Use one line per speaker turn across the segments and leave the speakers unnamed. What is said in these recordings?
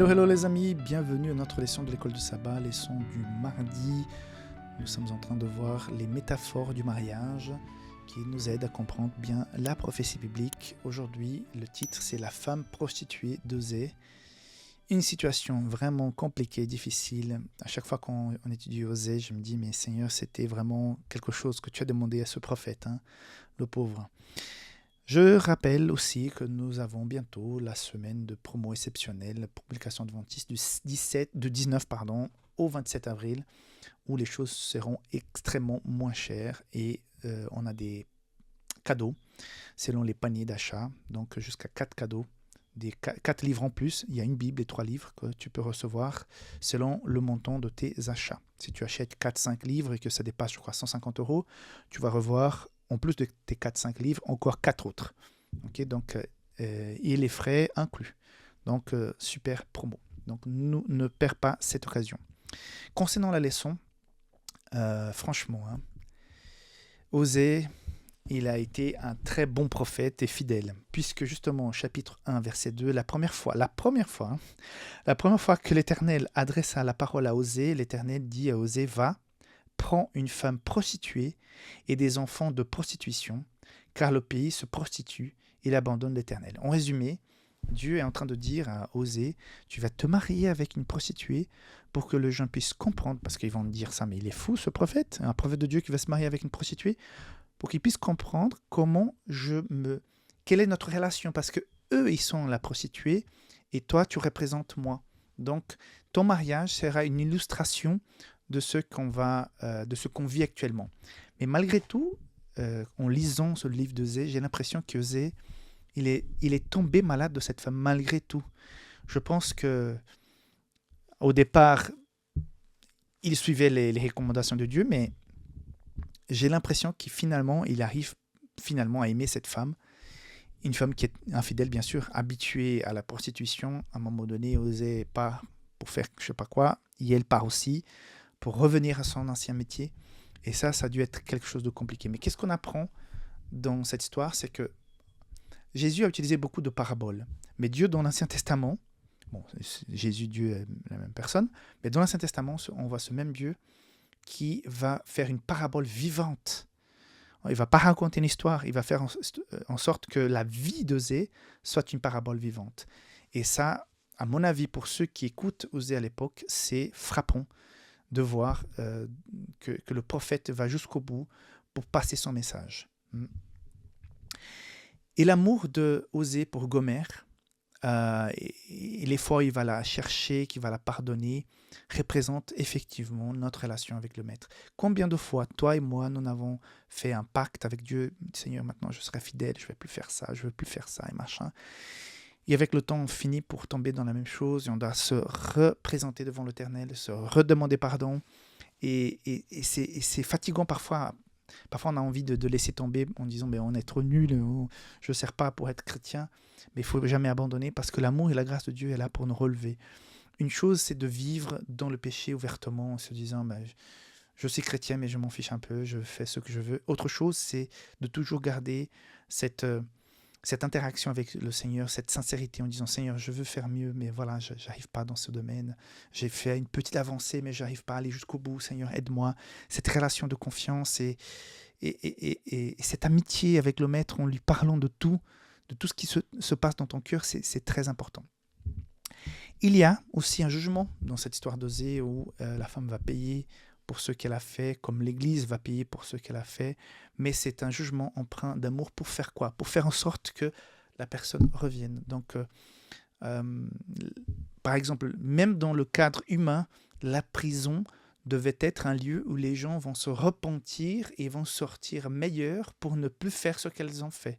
Hello, hello les amis, bienvenue à notre leçon de l'école du sabbat, leçon du mardi. Nous sommes en train de voir les métaphores du mariage qui nous aident à comprendre bien la prophétie biblique. Aujourd'hui, le titre c'est la femme prostituée d'Osée. Une situation vraiment compliquée, difficile. À chaque fois qu'on étudie Osée, je me dis, mais Seigneur, c'était vraiment quelque chose que tu as demandé à ce prophète, hein, le pauvre. Je rappelle aussi que nous avons bientôt la semaine de promo exceptionnelle, publication adventiste du 19 au 27 avril, où les choses seront extrêmement moins chères et on a des cadeaux selon les paniers d'achat, donc jusqu'à 4 cadeaux, des 4 livres en plus, il y a une Bible et 3 livres que tu peux recevoir selon le montant de tes achats. Si tu achètes 4-5 livres et que ça dépasse, je crois, 150 €, tu vas revoir en plus de tes 4-5 livres, encore 4 autres. Okay, donc, et les frais inclus. Donc, super promo. Donc, ne perds pas cette occasion. Concernant la leçon, franchement, hein, Osée, il a été un très bon prophète et fidèle, puisque justement, au chapitre 1, verset 2, la première fois que l'Éternel adressa la parole à Osée, l'Éternel dit à Osée, va, prends une femme prostituée et des enfants de prostitution, car le pays se prostitue, il abandonne l'Éternel. En résumé, Dieu est en train de dire à Osée, tu vas te marier avec une prostituée pour que les gens puissent comprendre, parce qu'ils vont dire ça, mais il est fou ce prophète, un prophète de Dieu qui va se marier avec une prostituée, pour qu'ils puissent comprendre quelle est notre relation, parce que eux, ils sont la prostituée, et toi, tu représentes moi. Donc, ton mariage sera une illustration de ce qu'on vit actuellement. Mais malgré tout, en lisant ce livre d'Osée, j'ai l'impression qu'Osée, il est tombé malade de cette femme, malgré tout. Je pense que au départ, il suivait les recommandations de Dieu, mais j'ai l'impression il arrive finalement à aimer cette femme. Une femme qui est infidèle, bien sûr, habituée à la prostitution. À un moment donné, Osée part pour faire je ne sais pas quoi, et elle part aussi pour revenir à son ancien métier. Et ça a dû être quelque chose de compliqué. Mais qu'est-ce qu'on apprend dans cette histoire? C'est que Jésus a utilisé beaucoup de paraboles. Mais Dieu, dans l'Ancien Testament, bon, Jésus, Dieu est la même personne, mais dans l'Ancien Testament, on voit ce même Dieu qui va faire une parabole vivante. Il ne va pas raconter une histoire, il va faire en sorte que la vie d'Osée soit une parabole vivante. Et ça, à mon avis, pour ceux qui écoutent Osée à l'époque, c'est frappant de voir que le prophète va jusqu'au bout pour passer son message. Et l'amour de Osée pour Gomer, et les fois où il va la chercher, qu'il va la pardonner, représente effectivement notre relation avec le Maître. Combien de fois, toi et moi, nous avons fait un pacte avec Dieu, Seigneur, maintenant je serai fidèle, je ne vais plus faire ça, je ne veux plus faire ça, et machin. Et avec le temps, on finit pour tomber dans la même chose et on doit se représenter devant l'Éternel, se redemander pardon. Et c'est fatigant parfois. Parfois, on a envie de laisser tomber en disant mais on est trop nul, je ne sers pas pour être chrétien. Mais il ne faut jamais abandonner parce que l'amour et la grâce de Dieu est là pour nous relever. Une chose, c'est de vivre dans le péché ouvertement en se disant je suis chrétien, mais je m'en fiche un peu, je fais ce que je veux. Autre chose, c'est de toujours garder cette interaction avec le Seigneur, cette sincérité en disant Seigneur, je veux faire mieux, mais voilà, je n'arrive pas dans ce domaine. J'ai fait une petite avancée, mais je n'arrive pas à aller jusqu'au bout. Seigneur, aide-moi. Cette relation de confiance et cette amitié avec le Maître en lui parlant de tout ce qui se passe dans ton cœur, c'est très important. Il y a aussi un jugement dans cette histoire d'Osée où la femme va payer pour ce qu'elle a fait, comme l'Église va payer pour ce qu'elle a fait, mais c'est un jugement empreint d'amour pour faire quoi? Pour faire en sorte que la personne revienne. Donc, par exemple, même dans le cadre humain, la prison devait être un lieu où les gens vont se repentir et vont sortir meilleurs pour ne plus faire ce qu'elles ont fait.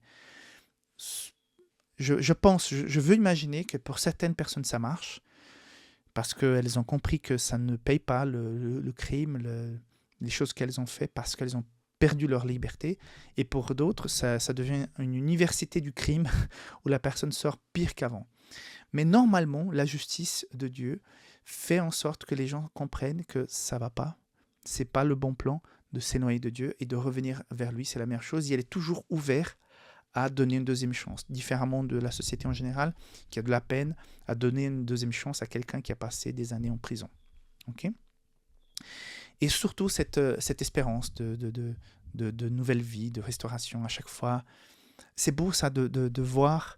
Je veux imaginer que pour certaines personnes, ça marche, parce qu'elles ont compris que ça ne paye pas le crime, les choses qu'elles ont fait parce qu'elles ont perdu leur liberté. Et pour d'autres, ça devient une université du crime où la personne sort pire qu'avant. Mais normalement, la justice de Dieu fait en sorte que les gens comprennent que ça ne va pas. Ce n'est pas le bon plan de s'éloigner de Dieu et de revenir vers lui. C'est la meilleure chose. Il est toujours ouvert à donner une deuxième chance, différemment de la société en général, qui a de la peine à donner une deuxième chance à quelqu'un qui a passé des années en prison. Ok ? Et surtout cette espérance de nouvelle vie, de restauration à chaque fois. C'est beau ça de voir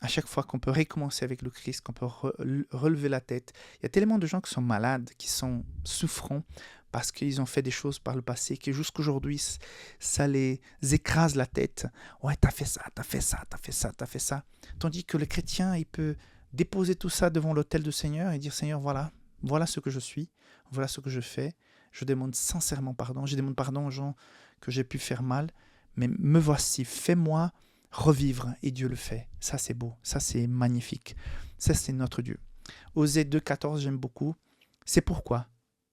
à chaque fois qu'on peut recommencer avec le Christ, qu'on peut relever la tête. Il y a tellement de gens qui sont malades, qui sont souffrants, parce qu'ils ont fait des choses par le passé, que jusqu'aujourd'hui, ça les écrase la tête. Ouais, t'as fait ça, t'as fait ça, t'as fait ça, t'as fait ça. Tandis que le chrétien, il peut déposer tout ça devant l'autel du Seigneur et dire, Seigneur, voilà ce que je suis, voilà ce que je fais. Je demande sincèrement pardon. Je demande pardon aux gens que j'ai pu faire mal, mais me voici, fais-moi revivre, et Dieu le fait. Ça, c'est beau, ça, c'est magnifique. Ça, c'est notre Dieu. Osée 2,14, j'aime beaucoup. C'est pourquoi,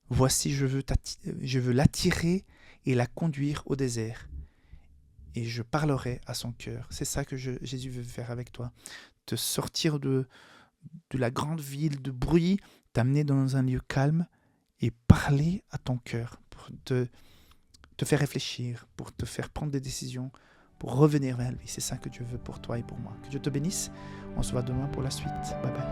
voici, je veux l'attirer et la conduire au désert, et je parlerai à son cœur. C'est ça que Jésus veut faire avec toi. Te sortir de la grande ville, de bruit, t'amener dans un lieu calme et parler à ton cœur pour te faire réfléchir, pour te faire prendre des décisions, pour revenir vers lui. C'est ça que Dieu veut pour toi et pour moi. Que Dieu te bénisse. On se voit demain pour la suite. Bye bye.